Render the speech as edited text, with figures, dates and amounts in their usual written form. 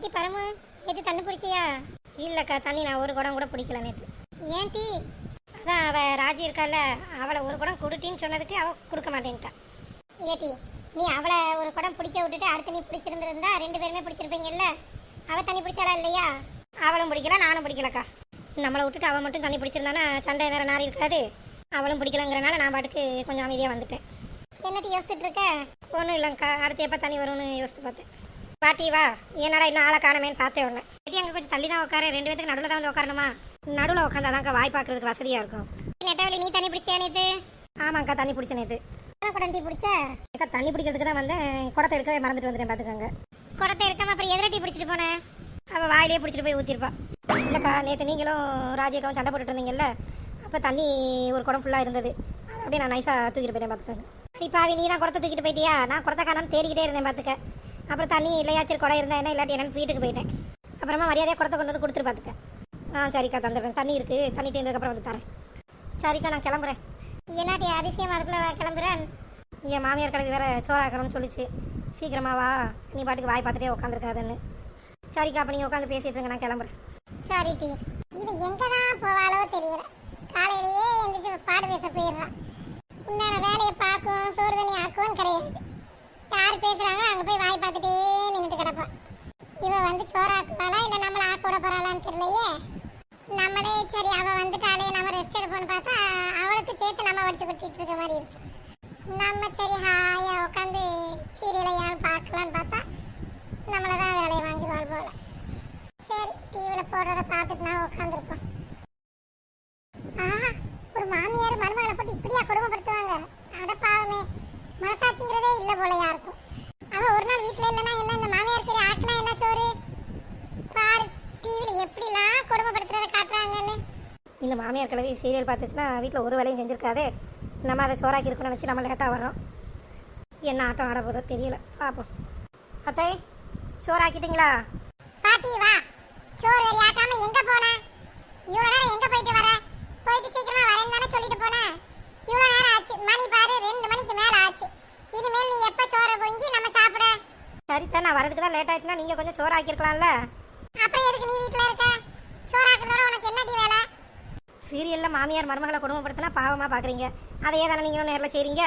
ஏட்டி பரமு, நேற்று தண்ணி பிடிச்சியா? இல்லைக்கா, தண்ணி நான் ஒரு குடம் கூட பிடிக்கல நேற்று. ஏன் டீ? அதான் அவள் ராஜி இருக்கால, அவளை ஒரு குடம் குடுட்டின்னு சொன்னதுக்கு அவள் கொடுக்க மாட்டேன்ட்டா. ஏட்டி, நீ அவளை ஒரு குடம் பிடிக்க விட்டுட்டு அடுத்த நீ பிடிச்சிருந்திருந்தா 2 பேருமே பிடிச்சிருப்பீங்கல்ல. அவள் தண்ணி பிடிச்சாலா இல்லையா? அவளும் பிடிக்கல, நானும் பிடிக்கலக்கா. நம்மளை விட்டுட்டு அவள் மட்டும் தண்ணி பிடிச்சிருந்தானா சண்டை வேற நாரி இருக்காது. அவளும் பிடிக்கலங்கிறனால நான் பாட்டுக்கு கொஞ்சம் அமைதியாக வந்துட்டேன். என்னட்டி யோசிச்சுட்டு இருக்க? ஒன்றும் இல்லைங்க்கா, அடுத்து எப்போ தண்ணி வரும்னு யோசித்து பார்த்தேன். பாட்டி வா, என்னடா இன்னும் ஆளை காணமேன்னு பார்த்தே உடனே. ஏட்டி அங்கே கொஞ்சம் தள்ளி தான் உட்கார, 2 பேத்துக்கு நடுவில் தான் வந்து உட்காரணுமா? நடுவில் உட்காந்தாதான்க்கா வாய் பார்க்கறதுக்கு வசதியாக இருக்கும். நெட்டவழி, நீ தண்ணி பிடிச்சியா நேற்று? ஆமாங்க்கா, தண்ணி பிடிச்ச நேற்று. குடம் டீ பிடிச்ச? அக்கா, தண்ணி பிடிக்கிறதுக்கு தான் வந்தேன், குடத்தை எடுக்கவே மறந்துட்டு வந்துட்டேன் பார்த்துக்கோங்க. குடத்தை எடுக்காம அப்புறம் எதிர டீ பிடிச்சிட்டு போனேன்? அவள் வாயிலே பிடிச்சிட்டு போய் ஊற்றிருப்பா. இல்லைக்கா, நேற்று நீங்களும் ராஜியக்காவும் சண்டை போட்டுட்டு இருந்தீங்கல்ல, அப்போ தண்ணி ஒரு குடம் ஃபுல்லாக இருந்தது. அதை அப்படியே நான் நைஸாக தூக்கிட்டு போயிட்டேன் பார்த்துக்கோங்க. இப்போ நீ தான் குடத்தை தூக்கிட்டு போயிட்டியா? நான் குடத்தை காணான்னு தேடிக்கிட்டே இருந்தேன் பார்த்துக்க. அப்புறம் தண்ணி இல்லையா, சரி குடம் இருந்தால் என்ன, இல்லாட்டி என்னன்னு வீட்டுக்கு போயிட்டேன். அப்புறமா மரியாதையாக குடத்தை கொண்டு வந்து கொடுத்துட்டு பார்த்துக்க. சரிக்கா, தந்துடுறேன். தண்ணி இருக்குது, தண்ணி தேர்ந்ததுக்கப்புறம் வந்து தரேன். சரிக்கா, நான் கிளம்புறேன். என்னாட்டி அதிசயம் அதுக்குள்ளே கிளம்புறேன்? என் மாமியார் கடைக்கு வேறு சோறாக்கணும்னு சொல்லிச்சு. சீக்கிரமா வா, நீ பாட்டுக்கு வாய் பார்த்துட்டே உட்காந்துருக்காதுன்னு. சரிக்கா, அப்போ நீங்கள் உட்காந்து பேசிகிட்டு இருங்க, நான் கிளம்புறேன். சரி டீ. இவன் எங்கே தான் போவாளோ தெரியல. காலையிலேயே எழுந்திரிச்சு பாடு பேச போயிடுறான். உண்டான வேலையை பார்க்கும், சோறு தண்ணி ஆக்கும்னு கிடையாது. யார் பேசுகிறாங்களோ அங்கே போய் வாய் பார்த்துட்டே நின்றுட்டு கிடப்பான். இவன் வந்து சோறாக்குவாளா இல்லை நம்மளை ஆக்க விட போகிறாளான்னு தெரியலையே. நம்மளே சரி அவள் வந்துட்டாலே நம்ம ரெஸ்ட் எடுப்போம்னு பார்த்தா அவளுக்கு சேர்த்து நம்ம வடிச்சு குட்டிட்டு இருக்க மாதிரி இருக்கு. நம்ம சரி ஹாயாக உட்காந்து சீரியலை யாரும் பார்க்கலான்னு பார்த்தா நம்மளை தான் வேலையை வாங்கிடுவாள் போல. சரி, டிவியில் போடுறத பார்த்துட்டு நான் உட்காந்துருப்போம். ஒரு மாமியார் மருமகளை போட்டு இப்படியா கொடுமைப்படுத்துவாங்க? அட பாவமே, மனசாட்சிங்கிறதே இல்லை போல யாருக்கும். அவள் ஒரு நாள் வீட்டில் இல்லைன்னா என்ன, இந்த மாமியார் சரி ஆக்கினா என்ன சோறு? பாரு டிவியில் எப்படிலாம் கொடுமைப்படுத்துறத காட்டுறாங்கன்னு. இந்த மாமியார் கிழவி சீரியல் பார்த்துச்சுன்னா வீட்டில் ஒரு வேலையும் செஞ்சுருக்காது. நம்ம அதை சோறாக்கி இருக்கணும்னு வச்சு நம்ம லேட்டாக வர்றோம். என்ன ஆட்டம் ஆட போதோ தெரியல, பார்ப்போம். அத்தை, சோறாக்கிட்டீங்களா? பாட்டி வா, சோறு வேறு ஆக்காம எங்கே போனேன்? இவ்வளோ நேரம் எங்கே போயிட்டு வர? போயிட்டு சீக்கிரமா வரேன்னு தானே சொல்லிட்டு போனேன். இவ்வளோ நேரம் ஆச்சு, மணி பாரு 2 மணிக்கு மேலே ஆச்சு. இனிமேல் நீ எப்போ சோறை பொங்கி நம்ம சாப்பிட? சரிதான், நான் வரதுக்கு தான் லேட் ஆச்சுன்னா நீங்கள் கொஞ்சம் சோறு ஆக்கியிருக்கலாம்ல. அப்புறம் எதுக்கு நீ வீட்டில் இருக்க? சோறாக்குறதோட உனக்கு என்ன வேலை? சீரியலில் மாமியார் மருமகளை கொடுமைப்படுத்தினா பாவமாக பார்க்குறீங்க, அதையே தானே நீங்களும் நேரில் செய்கிறீங்க.